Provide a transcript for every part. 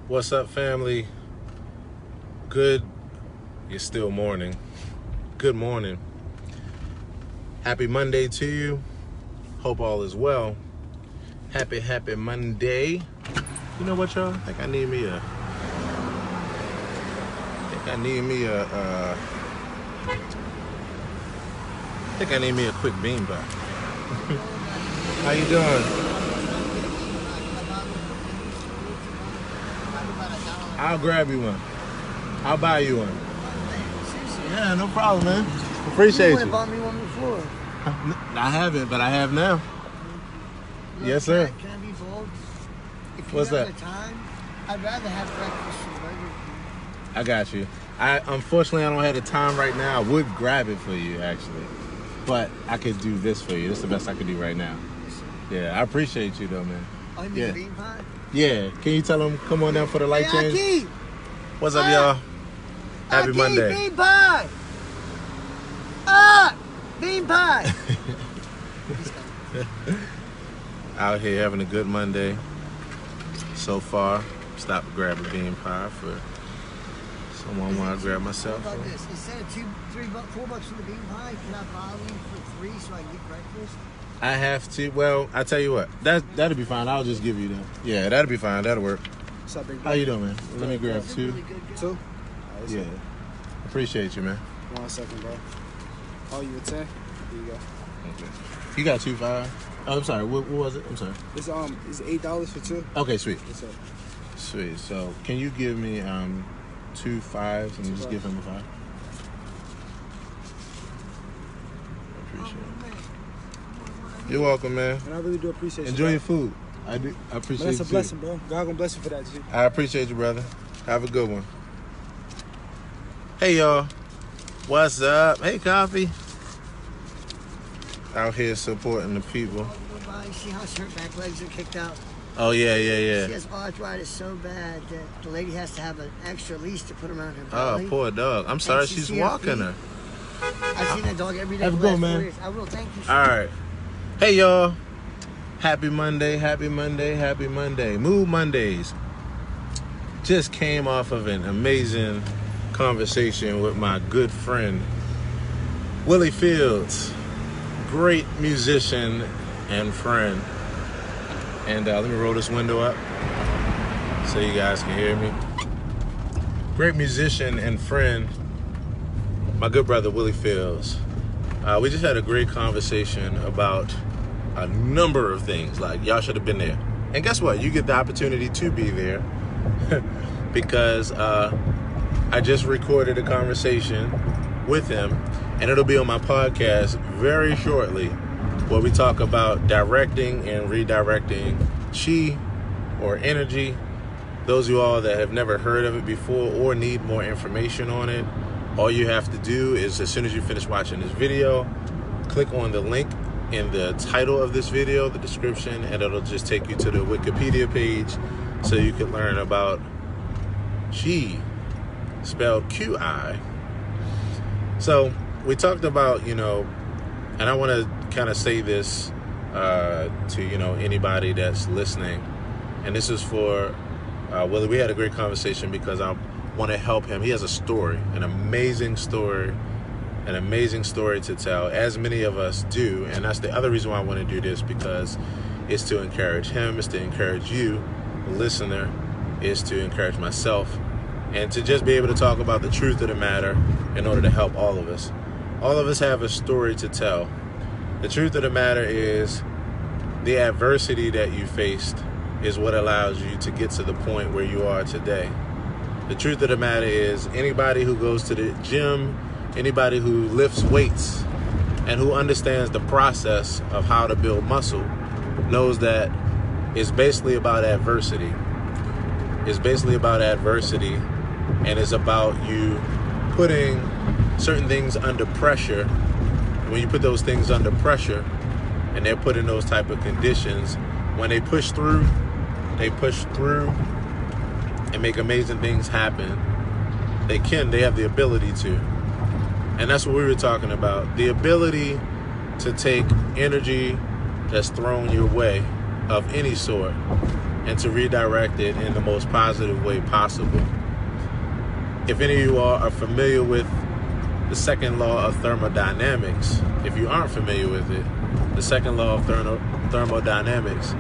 What's up, family? Good. It's still morning. Good morning. Happy Monday to you. Hope all is well. Happy Monday. You know what, y'all? I think I need me a quick bean bar. How you doing? I'll grab you one. I'll buy you one. Yeah, no problem, man. Appreciate you. You bought me one before. I haven't, but I have now. Look, Yes, sir. Can I be bold? If What's you have that? the time, I'd rather have breakfast from Burger King. I got you. Unfortunately, I don't have the time right now. I would grab it for you, actually. But I could do this for you. This is the best I could do right now. Yeah, I appreciate you, though, man. Oh, you mean the bean pie? Yeah. Can you tell them, come on down for the light change? Aki! What's up, y'all? Happy Aki, Monday. Bean pie! Bean pie! Out here having a good Monday so far. Stopped to grab a bean pie for someone while I grab myself. How about this? Instead of $4 for the bean pie, can I bother you for $3 so I can get breakfast? I have to. Well, I tell you what. That'll be fine. I'll just give you that. Yeah, that'll be fine. That'll work. What's up, big How you doing, man? Let me grab two. Really good, guy. Two? Yeah. Appreciate you, man. 1 second, bro. Oh, you a 10? Here you go. Okay. You got 2.5. Oh, I'm sorry. What was it? I'm sorry. It's $8 for two. Okay, sweet. What's up? Sweet. So, can you give me 2 5s and just give him a 5? I appreciate it. You're welcome, man. And I really do appreciate Enjoy you. your food. I do. I appreciate Man, it. that's a blessing, bro. God gonna bless you for that, G. I appreciate you, brother. Have a good one. Hey, y'all. What's up? Hey, Coffee. Out here supporting the people. You see how her back legs are kicked out? Oh, yeah. She has arthritis so bad that the lady has to have an extra leash to put around her belly. Oh, poor dog. I'm sorry she she's see her walking feet. her. I've seen that dog every day Have a for good the one, last 4 man. years. I will. Thank you. All right. Hey, y'all. Happy Monday. Mood Mondays. Just came off of an amazing conversation with my good friend, Willie Fields. Great musician and friend. And let me roll this window up so you guys can hear me. Great musician and friend, my good brother, Willie Fields. We just had a great conversation about a number of things. Like, y'all should have been there. And guess what? You get the opportunity to be there because I just recorded a conversation with him, and it'll be on my podcast very shortly, where we talk about directing and redirecting chi or energy. Those of you all that have never heard of it before or need more information on it, all you have to do is, as soon as you finish watching this video, click on the link in the title of this video, the description, and it'll just take you to the Wikipedia page so you can learn about chi, spelled Qi. So we talked about, and I want to kind of say this to, anybody that's listening. And this is for Willie. We had a great conversation because I want to help him. He has a story, an amazing story to tell, as many of us do. And that's the other reason why I want to do this, because it's to encourage him, it's to encourage you, the listener, it's to encourage myself, and to just be able to talk about the truth of the matter in order to help all of us. All of us have a story to tell. The truth of the matter is the adversity that you faced is what allows you to get to the point where you are today. The truth of the matter is anybody who goes to the gym, anybody who lifts weights, and who understands the process of how to build muscle knows that it's basically about adversity. It's basically about adversity, and it's about you putting certain things under pressure. When you put those things under pressure and they're put in those type of conditions, when they push through and make amazing things happen. They have the ability to. And that's what we were talking about. The ability to take energy that's thrown your way of any sort and to redirect it in the most positive way possible. If any of you all are familiar with the second law of thermodynamics, if you aren't familiar with it, the second law of thermodynamics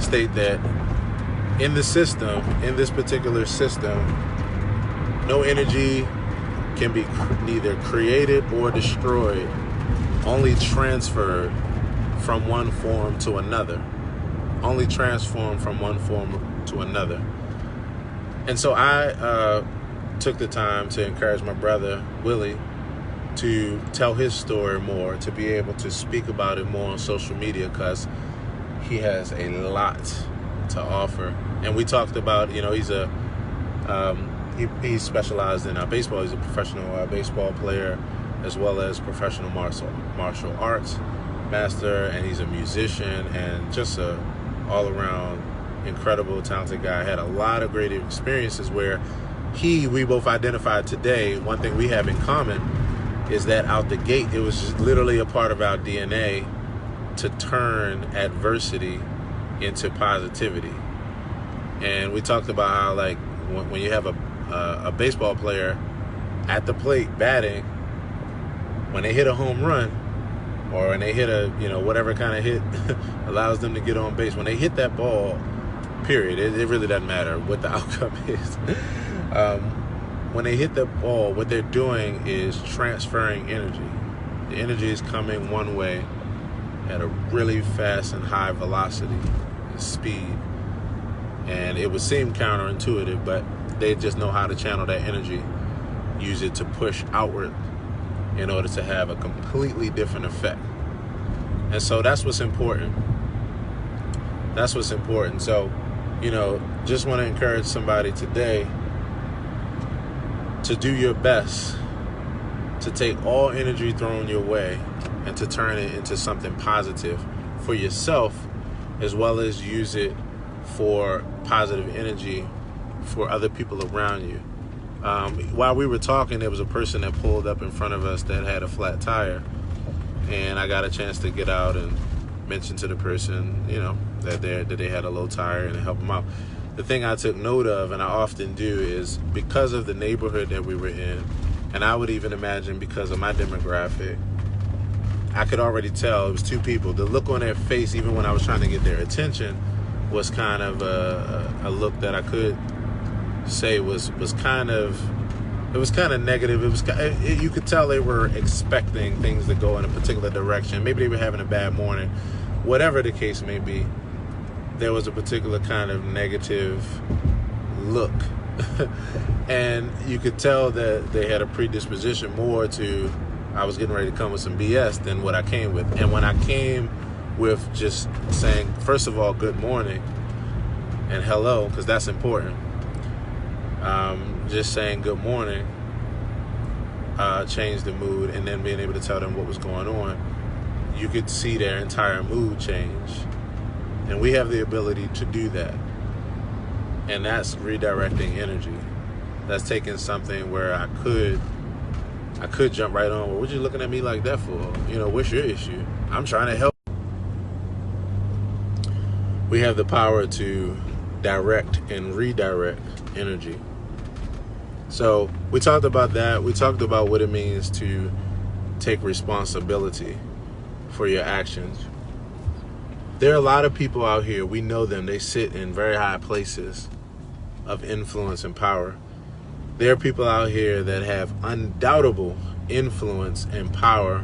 state that in the system, in this particular system, no energy can be neither created or destroyed, only transferred from one form to another. Only transformed from one form to another. And so I took the time to encourage my brother, Willie, to tell his story more, to be able to speak about it more on social media, because he has a lot to offer. And we talked about, he's he's specialized in baseball. He's a professional baseball player, as well as professional martial arts master, and he's a musician and just a all-around incredible, talented guy. Had a lot of great experiences where we both identified today, one thing we have in common is that out the gate, it was just literally a part of our DNA to turn adversity into positivity. And we talked about how, like, when you have a baseball player at the plate batting, when they hit a home run, or when they hit a, whatever kind of hit allows them to get on base, when they hit that ball, period, it really doesn't matter what the outcome is. When they hit the ball, what they're doing is transferring energy. The energy is coming one way at a really fast and high velocity and speed. And it would seem counterintuitive, but they just know how to channel that energy, use it to push outward in order to have a completely different effect. And so that's what's important. That's what's important. So, just want to encourage somebody today to do your best to take all energy thrown your way and to turn it into something positive for yourself, as well as use it for positive energy for other people around you. While we were talking, there was a person that pulled up in front of us that had a flat tire, and I got a chance to get out and mention to the person, that they had a low tire and help them out. The thing I took note of, and I often do, is because of the neighborhood that we were in, and I would even imagine because of my demographic, I could already tell it was two people. The look on their face, even when I was trying to get their attention, was kind of a look that I could say was kind of negative. You could tell they were expecting things to go in a particular direction. Maybe they were having a bad morning. Whatever the case may be, there was a particular kind of negative look. And you could tell that they had a predisposition more to, I was getting ready to come with some BS than what I came with. And when I came with just saying, first of all, good morning and hello, because that's important. Just saying good morning changed the mood, and then being able to tell them what was going on, you could see their entire mood change. And we have the ability to do that. And that's redirecting energy. That's taking something where I could jump right on, well, what you looking at me like that for? What's your issue? I'm trying to help. We have the power to direct and redirect energy. So we talked about that. We talked about what it means to take responsibility for your actions. There are a lot of people out here, we know them, they sit in very high places of influence and power. There are people out here that have undoubtable influence and power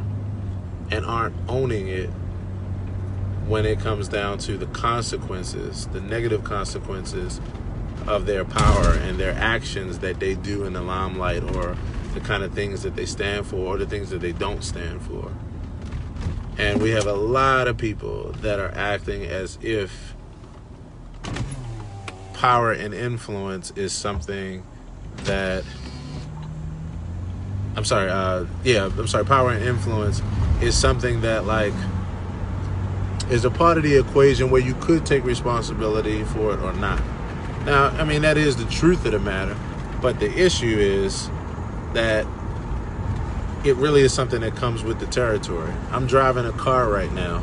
and aren't owning it when it comes down to the consequences, the negative consequences of their power and their actions that they do in the limelight, or the kind of things that they stand for or the things that they don't stand for. And we have a lot of people that are acting as if power and influence is something that, power and influence is something that, like, is a part of the equation where you could take responsibility for it or not. Now, I mean, that is the truth of the matter, but the issue is that it really is something that comes with the territory. I'm driving a car right now.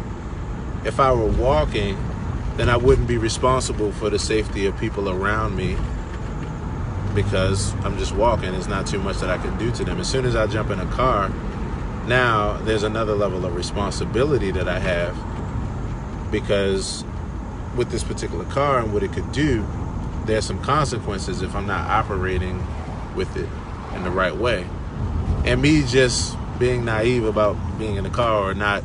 If I were walking, then I wouldn't be responsible for the safety of people around me, because I'm just walking. There's not too much that I can do to them. As soon as I jump in a car, now there's another level of responsibility that I have, because with this particular car and what it could do, there's some consequences if I'm not operating with it in the right way. And me just being naive about being in the car or not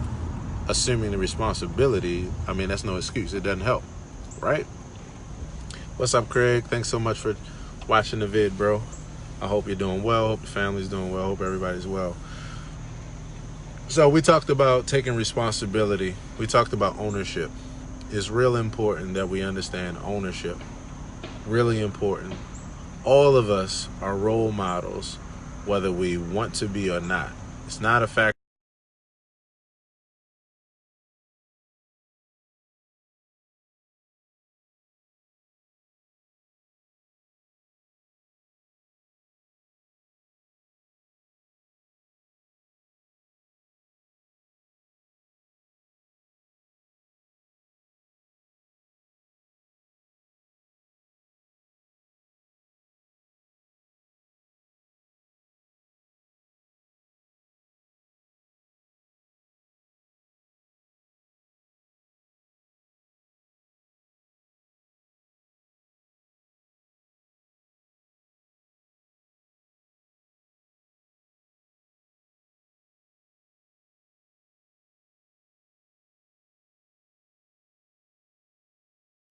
assuming the responsibility, I mean, that's no excuse. It doesn't help, right? What's up, Craig? Thanks so much for watching the vid, bro. I hope you're doing well. Hope the family's doing well. Hope everybody's well. So we talked about taking responsibility. We talked about ownership. It's real important that we understand ownership. Really important. All of us are role models, whether we want to be or not. It's not a fact.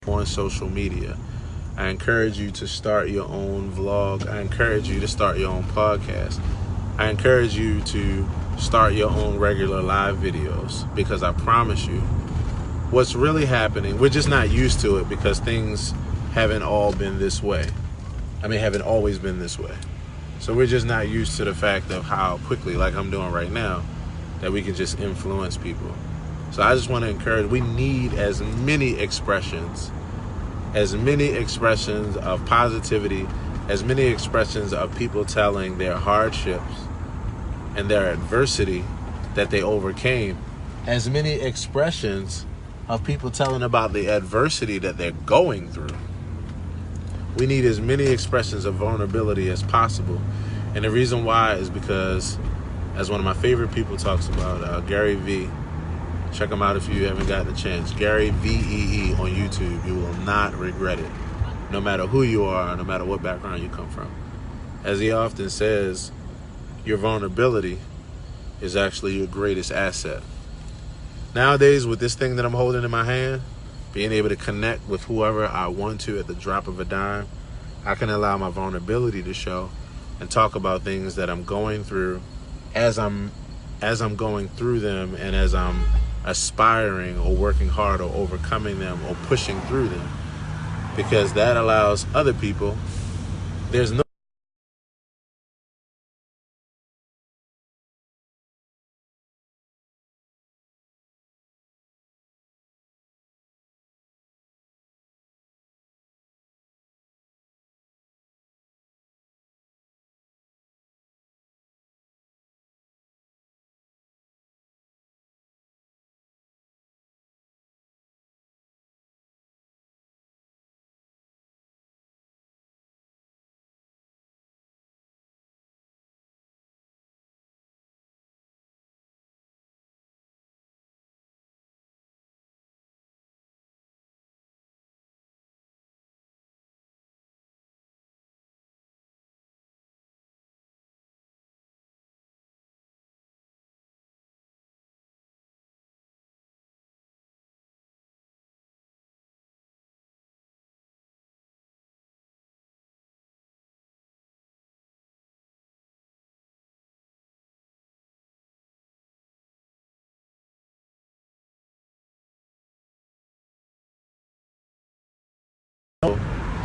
On social media. I encourage you to start your own vlog. I encourage you to start your own podcast. I encourage you to start your own regular live videos, because I promise you, what's really happening, we're just not used to it because things haven't all been this way. I mean, haven't always been this way. So we're just not used to the fact of how quickly, like I'm doing right now, that we can just influence people. So I just want to encourage, we need as many expressions of positivity, as many expressions of people telling their hardships and their adversity that they overcame, as many expressions of people telling about the adversity that they're going through. We need as many expressions of vulnerability as possible. And the reason why is because, as one of my favorite people talks about, Gary V. Check him out if you haven't gotten the chance. Gary VEE on YouTube. You will not regret it. No matter who you are, no matter what background you come from. As he often says, your vulnerability is actually your greatest asset. Nowadays, with this thing that I'm holding in my hand, being able to connect with whoever I want to at the drop of a dime, I can allow my vulnerability to show and talk about things that I'm going through as I'm going through them, and as I'm aspiring or working hard or overcoming them or pushing through them, because that allows other people, there's no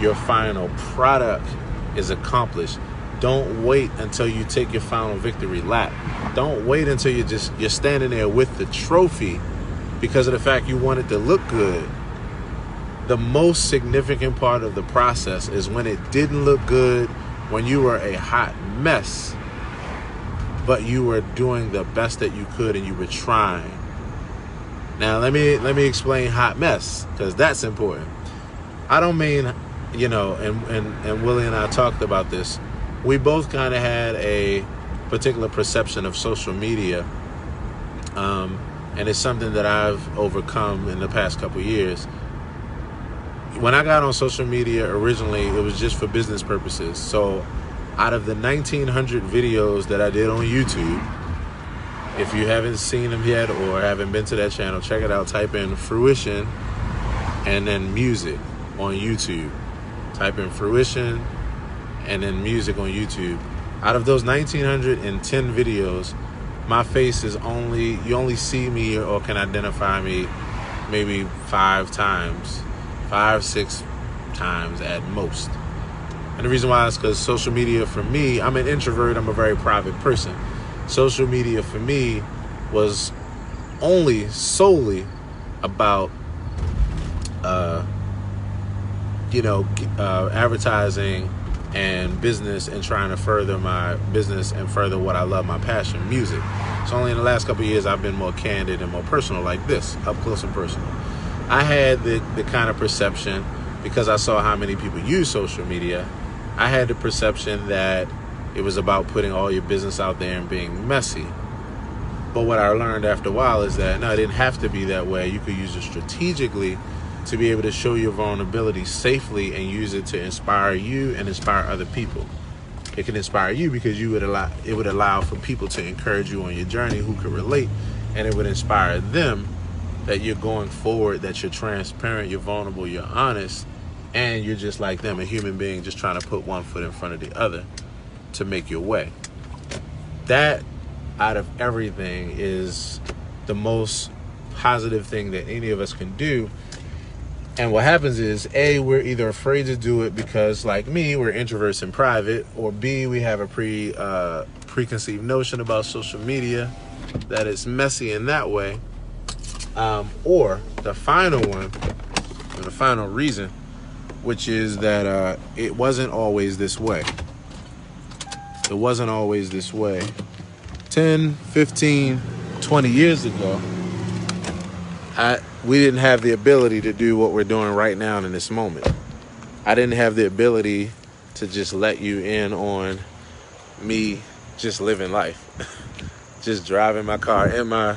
your final product is accomplished. Don't wait until you take your final victory lap. Don't wait until you're standing there with the trophy because of the fact you want it to look good. The most significant part of the process is when it didn't look good, when you were a hot mess, but you were doing the best that you could and you were trying. Now let me explain hot mess, because that's important. I don't mean, and Willie and I talked about this. We both kind of had a particular perception of social media, and it's something that I've overcome in the past couple years. When I got on social media originally, it was just for business purposes. So out of the 1,900 videos that I did on YouTube, if you haven't seen them yet or haven't been to that channel, check it out. Type in Fruition and then music on YouTube. Type in Fruition and then music on YouTube. Out of those 1,910 videos, my face is you only see me or can identify me maybe 5, 6 times at most. And the reason why is because social media for me, I'm an introvert, I'm a very private person. Social media for me was solely about, advertising and business and trying to further my business and further what I love, my passion, music. So only in the last couple of years I've been more candid and more personal like this, up close and personal. I had the kind of perception, because I saw how many people use social media, I had the perception that it was about putting all your business out there and being messy. But what I learned after a while is that, no, it didn't have to be that way. You could use it strategically to be able to show your vulnerability safely and use it to inspire you and inspire other people. It can inspire you because it would allow for people to encourage you on your journey who could relate, and it would inspire them that you're going forward, that you're transparent, you're vulnerable, you're honest, and you're just like them, a human being just trying to put one foot in front of the other to make your way. That, out of everything, is the most positive thing that any of us can do. And what happens is, A, we're either afraid to do it because, like me, we're introverts in private, or B, we have a preconceived notion about social media that it's messy in that way. Or the final one, or the final reason, which is that it wasn't always this way. It wasn't always this way. 10, 15, 20 years ago, we didn't have the ability to do what we're doing right now in this moment. I didn't have the ability to just let you in on me just living life. Just driving my car in my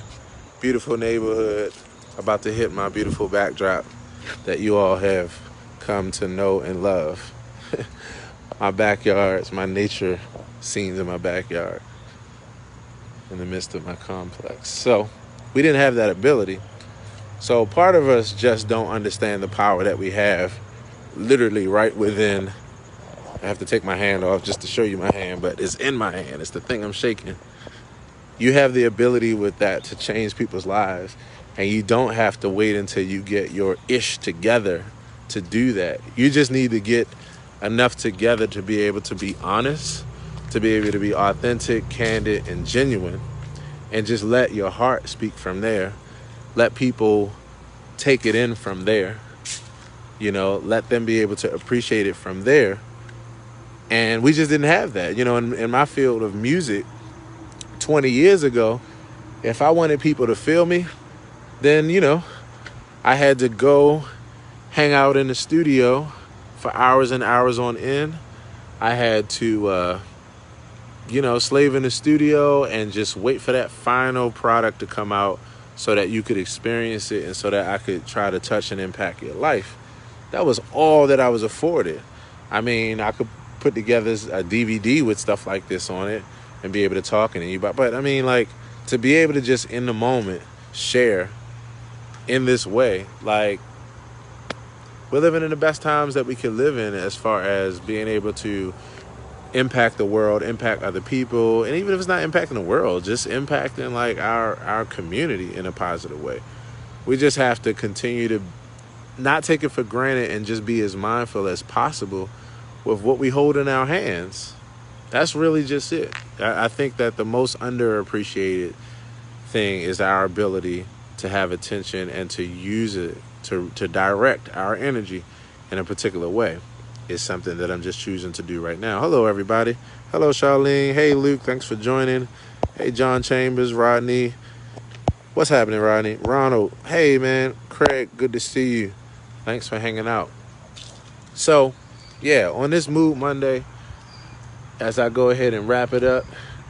beautiful neighborhood, about to hit my beautiful backdrop that you all have come to know and love. My backyards, my nature scenes in my backyard, in the midst of my complex. So we didn't have that ability. So part of us just don't understand the power that we have literally right within. I have to take my hand off just to show you my hand, but it's in my hand. It's the thing I'm shaking. You have the ability with that to change people's lives, and you don't have to wait until you get your ish together to do that. You just need to get enough together to be able to be honest, to be able to be authentic, candid, and genuine, and just let your heart speak from there. Let people take it in from there. Let them be able to appreciate it from there. And we just didn't have that. In my field of music, 20 years ago, if I wanted people to feel me, then, I had to go hang out in the studio for hours and hours on end. I had to, slave in the studio and just wait for that final product to come out so that you could experience it and so that I could try to touch and impact your life. That was all that I was afforded. I mean, I could put together a DVD with stuff like this on it and be able to talk to you about, but I mean, like, to be able to just in the moment share in this way, like, we're living in the best times that we could live in as far as being able to impact the world, impact other people, and even if it's not impacting the world, just impacting like our community in a positive way. We just have to continue to not take it for granted and just be as mindful as possible with what we hold in our hands. That's really just it. I think that the most underappreciated thing is our ability to have attention and to use it to direct our energy in a particular way. Is something that I'm just choosing to do right now. Hello, everybody. Hello, Charlene. Hey, Luke. Thanks for joining. Hey, John Chambers, Rodney, What's happening, Rodney? Ronald, hey, man. Craig, good to see you. Thanks for hanging out. So, yeah, on this Mood Monday, as I go ahead and wrap it up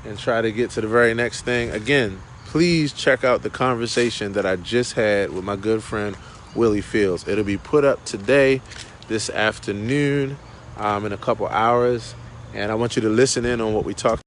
and try to get to the very next thing, again, please check out the conversation that I just had with my good friend, Willie Fields. It'll be put up today, this afternoon, in a couple hours. And I want you to listen in on what we talked